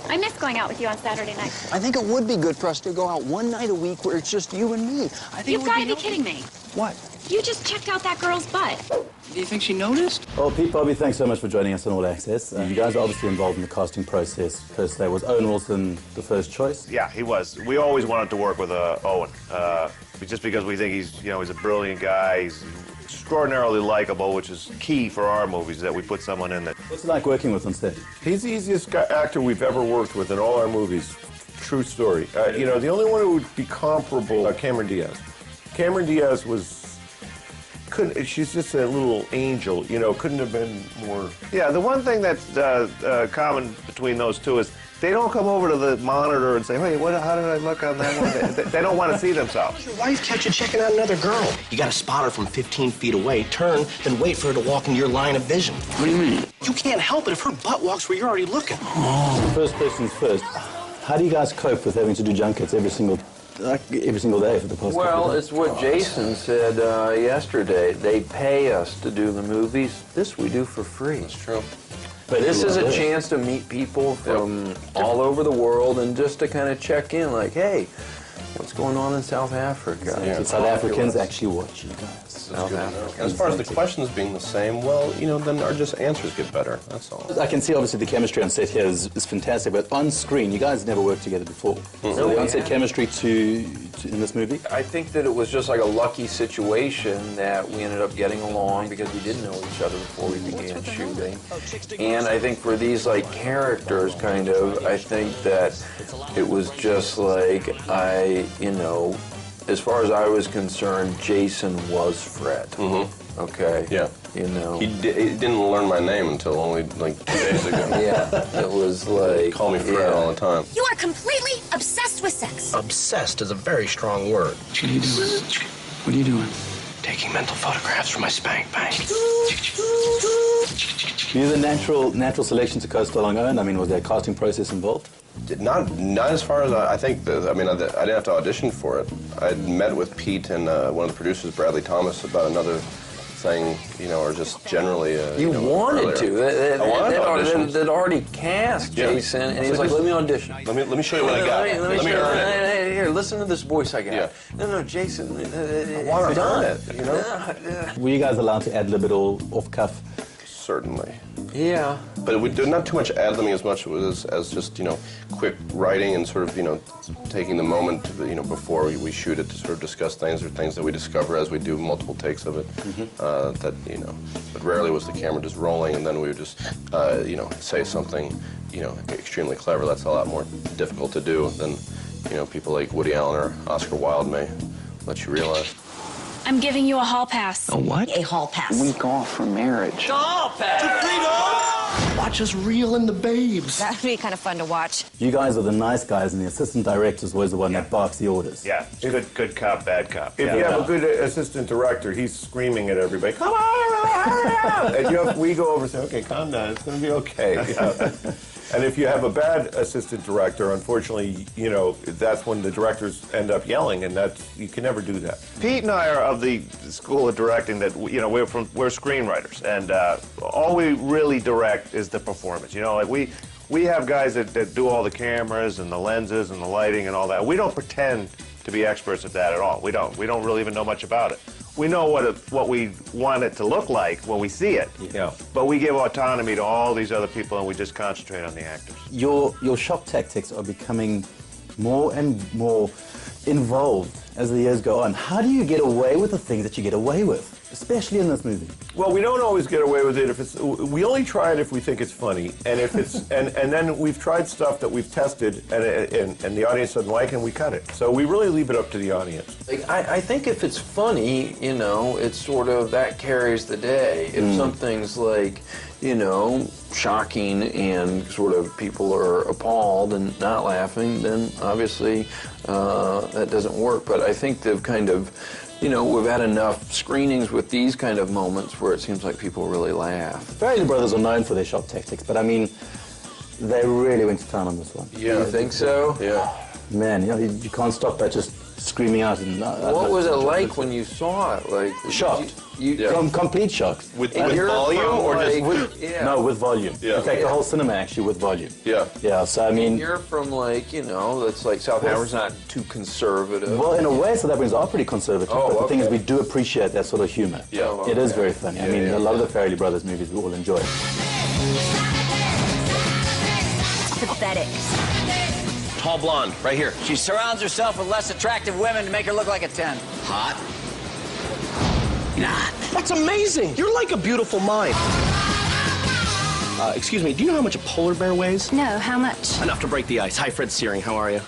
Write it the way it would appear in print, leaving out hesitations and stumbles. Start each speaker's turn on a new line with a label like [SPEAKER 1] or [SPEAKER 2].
[SPEAKER 1] I miss going out with you on Saturday night.
[SPEAKER 2] I think it would be good for us to go out one night a week where it's just you and me. I think
[SPEAKER 1] You've got to be kidding me.
[SPEAKER 2] What?
[SPEAKER 1] You just checked out that girl's butt.
[SPEAKER 2] Do you think she noticed?
[SPEAKER 3] Well, Pete, Bobby, thanks so much for joining us on All Access. You guys are obviously involved in the casting process. First day, was Owen Wilson the first choice?
[SPEAKER 4] Yeah, he was. We always wanted to work with Owen, just because we think he's a brilliant guy. He's extraordinarily likable, which is key for our movies, that we put someone in that.
[SPEAKER 3] What's it like working with on set?
[SPEAKER 5] He's the easiest actor we've ever worked with in all our movies. True story. The only one who would be comparable, Cameron Diaz. Cameron Diaz she's just a little angel, couldn't have been more.
[SPEAKER 4] Yeah, the one thing that's common between those two is they don't come over to the monitor and say, hey, how did I look on that one? They don't want to see themselves.
[SPEAKER 6] Your wife catch you checking out another girl. You got to spot her from 15 feet away, turn, then wait for her to walk into your line of vision.
[SPEAKER 2] What do you mean?
[SPEAKER 6] You can't help it if her butt walks where you're already looking.
[SPEAKER 3] Oh. First questions first. How do you guys cope with having to do junkets every single day for the past
[SPEAKER 7] Well,
[SPEAKER 3] couple of days?
[SPEAKER 7] it's what Jason said yesterday. They pay us to do the movies. This we do for free.
[SPEAKER 6] That's true.
[SPEAKER 7] But this is a chance to meet people from all over the world and just to kind of check in, like, hey, what's going on in South Africa?
[SPEAKER 3] Yeah. South Africans actually watch you guys.
[SPEAKER 7] South Africa.
[SPEAKER 5] As far as the questions being the same, well, then our just answers get better, that's all.
[SPEAKER 3] I can see, obviously, the chemistry on set here is fantastic, but on screen, you guys never worked together before.
[SPEAKER 7] Mm-hmm.
[SPEAKER 3] So the on-set chemistry in this movie?
[SPEAKER 7] I think that it was just like a lucky situation that we ended up getting along because we didn't know each other before we began shooting. And I think for these, like, characters, kind of, I think that it was just like, as far as I was concerned, Jason was Fred.
[SPEAKER 5] Mm-hmm.
[SPEAKER 7] Okay?
[SPEAKER 5] Yeah. He didn't learn my name until only, like, 2 days ago.
[SPEAKER 7] Yeah. It was like...
[SPEAKER 5] Call me Fred all the time.
[SPEAKER 8] You are completely obsessed with sex.
[SPEAKER 6] Obsessed is a very strong word.
[SPEAKER 2] What are you doing? What are you doing?
[SPEAKER 6] Taking mental photographs for my spank bank.
[SPEAKER 3] You're the natural selection to co-star along Owen? I mean, was there a casting process involved?
[SPEAKER 5] Not as far as I think. I didn't have to audition for it. I met with Pete and one of the producers, Bradley Thomas, about another thing, or just generally.
[SPEAKER 7] You wanted to. They'd already cast Jason, and he was like, "Let me audition.
[SPEAKER 5] Let me show you what I got. Let me earn it.
[SPEAKER 7] Here, listen to this voice I got."
[SPEAKER 5] Yeah.
[SPEAKER 7] No, Jason.
[SPEAKER 5] I want to earn it.
[SPEAKER 3] Were you guys allowed to ad-lib it all off-cuff?
[SPEAKER 5] Certainly.
[SPEAKER 7] Yeah.
[SPEAKER 5] But we did not too much ad-libbing as much as just, quick writing and sort of, taking the moment, before we shoot it to sort of discuss things or things that we discover as we do multiple takes of it. Mm-hmm. But rarely was the camera just rolling and then we would just, say something, extremely clever. That's a lot more difficult to do than, people like Woody Allen or Oscar Wilde may let you realize.
[SPEAKER 1] I'm giving you a hall pass.
[SPEAKER 2] A what?
[SPEAKER 8] A hall pass.
[SPEAKER 2] Week off from marriage.
[SPEAKER 6] Hall pass! Watch us reel in the babes.
[SPEAKER 8] That'd be kind of fun to watch.
[SPEAKER 3] You guys are the nice guys, and the assistant director is always the one that barks the orders.
[SPEAKER 4] Yeah, good cop, bad cop.
[SPEAKER 5] If you have a good assistant director, he's screaming at everybody, "Come on!" And we go over and say, "Okay, calm down. It's going to be okay." And if you have a bad assistant director, unfortunately, that's when the directors end up yelling, and you can never do that.
[SPEAKER 4] Pete and I are of the school of directing that we're screenwriters, and all we really direct is the performance. Like we have guys that do all the cameras and the lenses and the lighting and all that. We don't pretend to be experts at that at all. We don't really even know much about it. We know what we want it to look like when we see it.
[SPEAKER 5] Yeah.
[SPEAKER 4] But we give autonomy to all these other people, and we just concentrate on the actors.
[SPEAKER 3] Your shop tactics are becoming more and more involved as the years go on. How do you get away with the things that you get away with, especially in this movie?
[SPEAKER 5] Well, we don't always get away with it if it's. We only try it if we think it's funny, and if it's and then we've tried stuff that we've tested and the audience doesn't like, and we cut it. So we really leave it up to the audience.
[SPEAKER 7] Like, I think if it's funny, it's sort of that carries the day. If something's like, shocking and sort of people are appalled and not laughing, then obviously that doesn't work. But I think they've kind of, we've had enough screenings with these kind of moments where it seems like people really laugh.
[SPEAKER 3] Farrelly Brothers are known for their shop tactics, but I mean, they really went to town on this one.
[SPEAKER 7] Yeah. You think so?
[SPEAKER 5] Yeah.
[SPEAKER 3] Man, you can't stop that just screaming out. And
[SPEAKER 7] What was it like when you saw it? Like
[SPEAKER 3] shocked.
[SPEAKER 7] You
[SPEAKER 3] Complete shock.
[SPEAKER 5] With
[SPEAKER 7] you're
[SPEAKER 5] volume
[SPEAKER 7] from,
[SPEAKER 5] or just...
[SPEAKER 7] like, yeah.
[SPEAKER 3] No, with volume.
[SPEAKER 5] Yeah.
[SPEAKER 3] In fact, the whole cinema actually with volume.
[SPEAKER 5] Yeah.
[SPEAKER 3] Yeah, so I mean...
[SPEAKER 7] You're from, like, you know, that's like South Africa's not too conservative.
[SPEAKER 3] Well, in a way, South Africans are pretty conservative,
[SPEAKER 7] Oh,
[SPEAKER 3] but the thing is
[SPEAKER 7] okay.
[SPEAKER 3] we do appreciate that sort of humor.
[SPEAKER 5] Yeah.
[SPEAKER 7] Oh,
[SPEAKER 3] It is
[SPEAKER 7] okay.
[SPEAKER 3] very funny. I mean, a lot of the Farrelly Brothers movies we all enjoy.
[SPEAKER 8] Pathetic.
[SPEAKER 6] Tall blonde, right here.
[SPEAKER 9] She surrounds herself with less attractive women to make her look like a 10.
[SPEAKER 6] Hot.
[SPEAKER 9] Nah.
[SPEAKER 6] That's amazing. You're like a beautiful mind. Excuse me, do you know how much a polar bear weighs?
[SPEAKER 8] No, how much?
[SPEAKER 6] Enough to break the ice. Hi, Fred Searing. How are you?